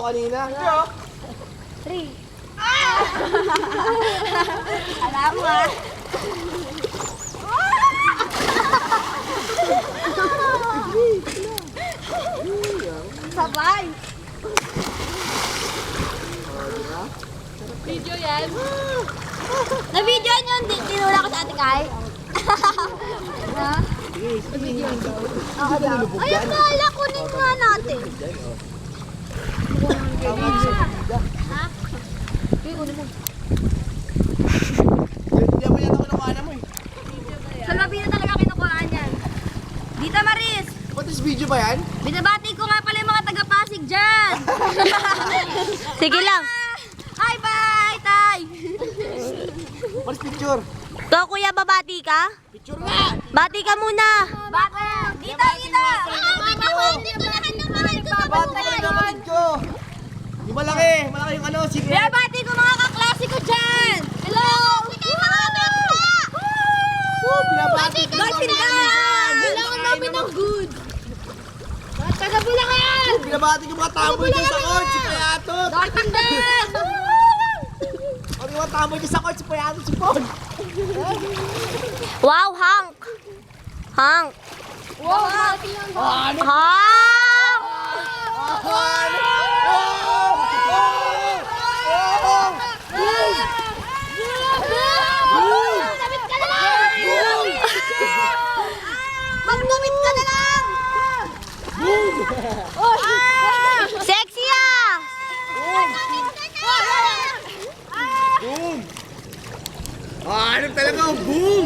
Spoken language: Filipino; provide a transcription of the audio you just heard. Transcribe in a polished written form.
kanina. 3. Alam mo ah. Sabay. Video yan. Na-video yun. Tinula ko sa ate Kai. Ha? Ayun na, ala, kunin nga natin. Ha? Kunin mo. Hindi mo yan ako nakuha mo eh. Sa labi na talaga kinukuhaan yan. Dita Maris, What is video ba yan? binabati ko nga pala yung mga taga-Pasig dyan. Sige lang. Hi, bye, tay. What is picture? To, kuya, babati ka? Picture nga! Bati ka muna. Bati. Dita, dita. Dito lahat ng mahal ko sa Ba't ka na kapatid ko? Yung malaki yung ano, sige. binabati ko mga kaklase ko dyan. Hello. Ikaw mga bakla. Binabati ko. Dolphin ka. Kailangan namin ng good. Taga Bulacan. Binabati ko mga tamboy dyan sa court, si Payatot. Dolphin din. Ang mga tamboy dyan sa court, si Payatot, si Pon. Wow, Hank. Hank. Wow, Hank. Hank. Magdamit ka na lang! Magdamit ka na lang! Sexy ah! Magdamit ka na! Boom! Ano talaga? Boom!